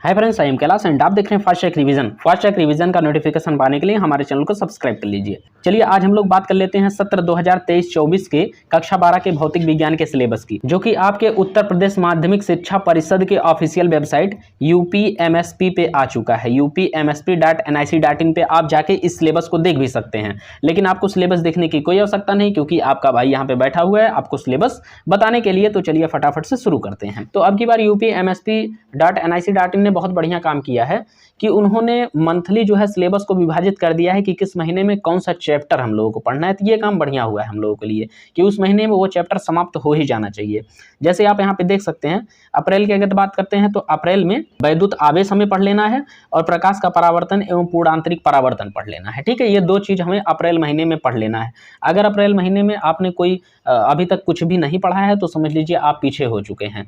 Hi friends, I am Kailash and आप देख रहे हैं fast track revision. Fast track revision का नोटिफिकेशन पाने के लिए हमारे चैनल को सब्सक्राइब कर लीजिए। चलिए आज हम लोग बात कर लेते हैं सत्र 2023-24 के कक्षा 12 के भौतिक विज्ञान के सिलेबस की, जो कि आपके उत्तर प्रदेश माध्यमिक शिक्षा परिषद के ऑफिशियल वेबसाइट UPMSP पे आ चुका है। UPMSP.nic.in पे आप जाके इस सिलेबस को देख भी सकते हैं, लेकिन आपको सिलेबस देखने की कोई आवश्यकता नहीं, क्योंकि आपका भाई यहाँ पे बैठा हुआ है आपको सिलेबस बताने के लिए। तो चलिए फटाफट से शुरू करते हैं। तो अब की बार UPMSP.nic.in ने बहुत बढ़िया काम किया है कि उन्होंने मंथली जो है सिलेबस को विभाजित कर दिया है कि किस महीने में कौन सा चैप्टर हम लोगों को पढ़ना है। तो ये काम बढ़िया हुआ है हम लोगों के लिए कि उस महीने में वो चैप्टर समाप्त हो ही जाना चाहिए। जैसे आप यहाँ पे देख सकते हैं, अप्रैल की अगर बात करते हैं तो अप्रैल में वैद्युत आवेश हमें पढ़ लेना है और प्रकाश का परावर्तन एवं पूर्णांतरिक परावर्तन पढ़ लेना है। ठीक है, ये दो चीज हमें अप्रैल महीने में पढ़ लेना है। अगर अप्रैल महीने में आपने कोई अभी तक कुछ भी नहीं पढ़ा है तो समझ लीजिए आप पीछे हो चुके हैं,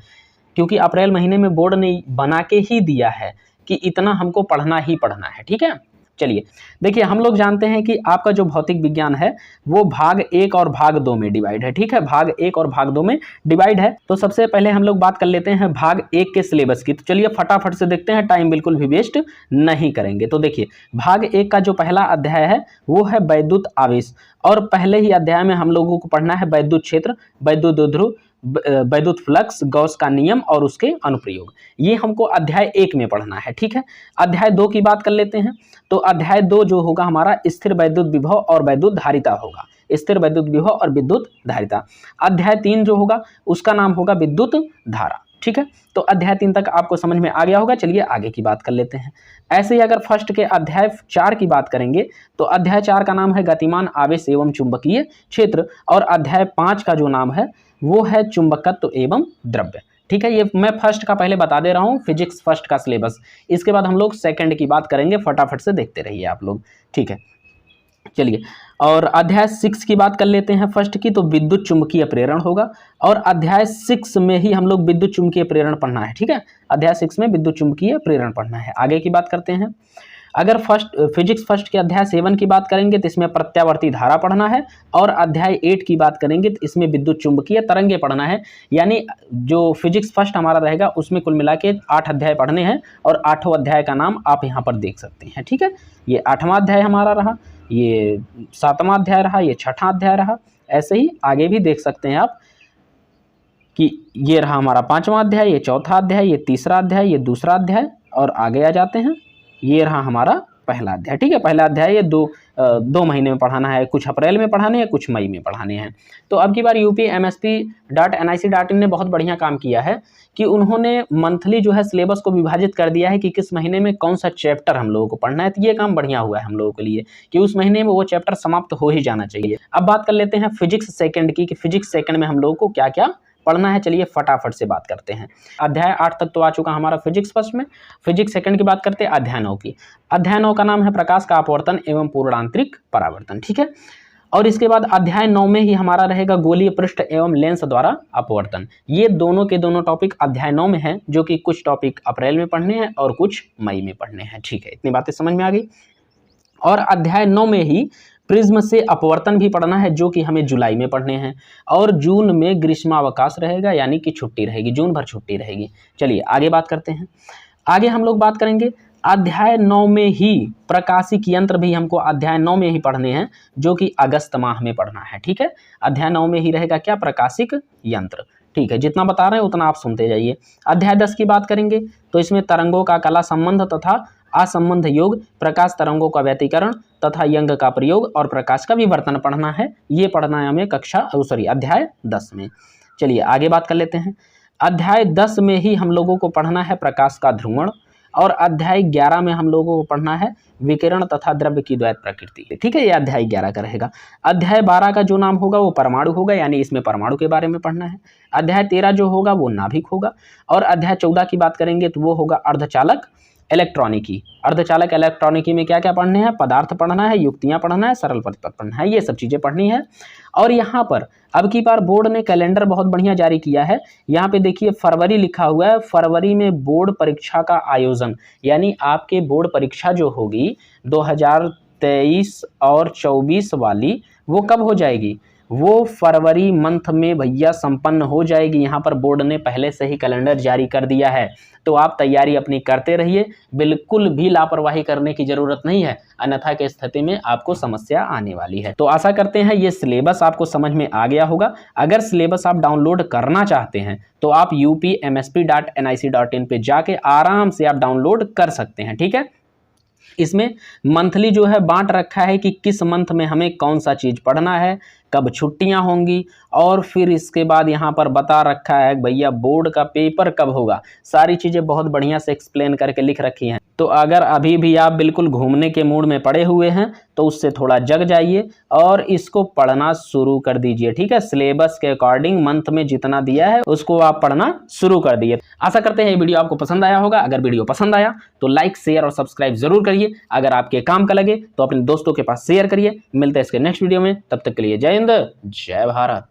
क्योंकि अप्रैल महीने में बोर्ड ने बना के ही दिया है कि इतना हमको पढ़ना ही पढ़ना है। ठीक है, चलिए देखिए, हम लोग जानते हैं कि आपका जो भौतिक विज्ञान है वो भाग 1 और भाग 2 में डिवाइड है। ठीक है, भाग 1 और भाग 2 में डिवाइड है। तो सबसे पहले हम लोग बात कर लेते हैं भाग 1 के सिलेबस की। तो चलिए फटाफट से देखते हैं, टाइम बिल्कुल भी वेस्ट नहीं करेंगे। तो देखिए, भाग 1 का जो पहला अध्याय है वो है वैद्युत आवेश, और पहले ही अध्याय में हम लोगों को पढ़ना है वैद्युत क्षेत्र, वैद्युत द्विध्रुव, वैद्युत फ्लक्स, गॉस का नियम और उसके अनुप्रयोग। ये हमको अध्याय 1 में पढ़ना है। ठीक है, अध्याय 2 की बात कर लेते हैं। तो अध्याय 2 जो होगा हमारा स्थिर वैद्युत विभव और वैद्युत धारिता होगा, स्थिर वैद्युत विभव और विद्युत धारिता। अध्याय 3 जो होगा उसका नाम होगा विद्युत धारा। ठीक है, तो अध्याय 3 तक आपको समझ में आ गया होगा। चलिए आगे की बात कर लेते हैं। ऐसे ही अगर फर्स्ट के अध्याय 4 की बात करेंगे तो अध्याय 4 का नाम है गतिमान आवेश एवं चुंबकीय क्षेत्र, और अध्याय 5 का जो नाम है वो है चुंबकत्व एवं द्रव्य। ठीक है, ये मैं फर्स्ट का पहले बता दे रहा हूँ, फिजिक्स फर्स्ट का सिलेबस। इसके बाद हम लोग सेकंड की बात करेंगे, फटाफट से देखते रहिए आप लोग। ठीक है, चलिए, और अध्याय 6 की बात कर लेते हैं फर्स्ट की। तो विद्युत चुंबकीय प्रेरण होगा, और अध्याय 6 में ही हम लोग विद्युत चुंबकीय प्रेरण पढ़ना है। ठीक है, अध्याय 6 में विद्युत चुंबकीय प्रेरण पढ़ना है। आगे की बात करते हैं। अगर फिजिक्स फर्स्ट के अध्याय 7 की बात करेंगे तो इसमें प्रत्यावर्ती धारा पढ़ना है, और अध्याय 8 की बात करेंगे तो इसमें विद्युत चुंबकीय तरंगे पढ़ना है। यानी जो फिजिक्स फर्स्ट हमारा रहेगा उसमें कुल मिला के 8 अध्याय पढ़ने हैं, और 8वां अध्याय का नाम आप यहाँ पर देख सकते हैं। ठीक है, ये 8वां अध्याय हमारा रहा, ये 7वां अध्याय रहा, ये 6वां अध्याय रहा। ऐसे ही आगे भी देख सकते हैं आप कि ये रहा हमारा 5वां अध्याय, ये 4था अध्याय, ये 3रा अध्याय, ये 2रा अध्याय, और आगे आ जाते हैं, ये रहा हमारा पहला अध्याय। ठीक है, पहला अध्याय ये दो महीने में पढ़ाना है, कुछ अप्रैल में पढ़ाने हैं, कुछ मई में पढ़ाने हैं। तो अब की बार UPMSP.nic.in ने बहुत बढ़िया काम किया है कि उन्होंने मंथली जो है सिलेबस को विभाजित कर दिया है कि किस महीने में कौन सा चैप्टर हम लोगों को पढ़ना है। तो ये काम बढ़िया हुआ है हम लोगों के लिए कि उस महीने में वो चैप्टर समाप्त हो ही जाना चाहिए। अब बात कर लेते हैं फिजिक्स सेकंड की, कि फिजिक्स सेकंड में हम लोगों को क्या क्या पढ़ना है। चलिए फटाफट से बात करते हैं। अध्याय 8 तक तो आ चुका हमारा फिजिक्स फर्स्ट में। फिजिक्स सेकंड की बात करते हैं अध्याय 9 की। अध्याय 9 का नाम है प्रकाश का अपवर्तन एवं पूर्णांतरिक परावर्तन। ठीक है, और इसके बाद अध्याय 9 में ही हमारा रहेगा गोलीय पृष्ठ एवं लेंस द्वारा अपवर्तन। ये दोनों के दोनों टॉपिक अध्याय 9 में हैं, जो कि कुछ टॉपिक अप्रैल में पढ़ने हैं और कुछ मई में पढ़ने हैं। ठीक है, इतनी बातें समझ में आ गई। और अध्याय 9 में ही प्रिज्म से अपवर्तन भी पढ़ना है, जो कि हमें जुलाई में पढ़ने हैं, और जून में ग्रीष्मावकाश रहेगा, यानी कि छुट्टी रहेगी, जून भर छुट्टी रहेगी। चलिए आगे बात करते हैं। आगे हम लोग बात करेंगे अध्याय 9 में ही प्रकाशिक यंत्र भी हमको अध्याय 9 में ही पढ़ने हैं, जो कि अगस्त माह में पढ़ना है। ठीक है, अध्याय 9 में ही रहेगा क्या, प्रकाशिक यंत्र। ठीक है, जितना बता रहे हैं उतना आप सुनते जाइए। अध्याय 10 की बात करेंगे तो इसमें तरंगों का कला संबंध तथा असंबंध योग, प्रकाश तरंगों का व्यतिकरण तथा यंग का प्रयोग और प्रकाश का विवर्तन पढ़ना है। ये पढ़ना है हमें अध्याय 10 में। चलिए आगे बात कर लेते हैं। अध्याय 10 में ही हम लोगों को पढ़ना है प्रकाश का ध्रुवण, और अध्याय 11 में हम लोगों को पढ़ना है विकिरण तथा द्रव्य की द्वैत प्रकृति। ठीक है, ये अध्याय 11 का रहेगा। अध्याय 12 का जो नाम होगा वो परमाणु होगा, यानी इसमें परमाणु के बारे में पढ़ना है। अध्याय 13 जो होगा वो नाभिक होगा, और अध्याय 14 की बात करेंगे तो वो होगा अर्धचालक इलेक्ट्रॉनिकी। अर्धचालक इलेक्ट्रॉनिकी में क्या क्या पढ़ने हैं, पदार्थ पढ़ना है, युक्तियां पढ़ना है, सरल प्रतिपद पढ़ना है, ये सब चीजें पढ़नी है। और यहाँ पर अब की बार बोर्ड ने कैलेंडर बहुत बढ़िया जारी किया है। यहाँ पे देखिए फरवरी लिखा हुआ है, फरवरी में बोर्ड परीक्षा का आयोजन, यानी आपके बोर्ड परीक्षा जो होगी 2023 और 24 वाली, वो कब हो जाएगी, वो फरवरी मंथ में भैया संपन्न हो जाएगी। यहाँ पर बोर्ड ने पहले से ही कैलेंडर जारी कर दिया है, तो आप तैयारी अपनी करते रहिए, बिल्कुल भी लापरवाही करने की जरूरत नहीं है, अन्यथा की स्थिति में आपको समस्या आने वाली है। तो आशा करते हैं ये सिलेबस आपको समझ में आ गया होगा। अगर सिलेबस आप डाउनलोड करना चाहते हैं तो आप upmsp.nic.in पे जाके आराम से आप डाउनलोड कर सकते हैं, ठीक है। इसमें मंथली जो है बांट रखा है कि किस मंथ में हमें कौन सा चीज़ पढ़ना है, कब छुट्टियां होंगी, और फिर इसके बाद यहाँ पर बता रखा है भैया बोर्ड का पेपर कब होगा। सारी चीज़ें बहुत बढ़िया से एक्सप्लेन करके लिख रखी हैं। तो अगर अभी भी आप बिल्कुल घूमने के मूड में पड़े हुए हैं तो उससे थोड़ा जग जाइए और इसको पढ़ना शुरू कर दीजिए, ठीक है। सिलेबस के अकॉर्डिंग मंथ में जितना दिया है उसको आप पढ़ना शुरू कर दिए। आशा करते हैं ये वीडियो आपको पसंद आया होगा। अगर वीडियो पसंद आया तो लाइक, शेयर और सब्सक्राइब जरूर करिए। अगर आपके काम का लगे तो अपने दोस्तों के पास शेयर करिए। मिलते हैं इसके नेक्स्ट वीडियो में, तब तक के लिए जय हिंद, जय भारत।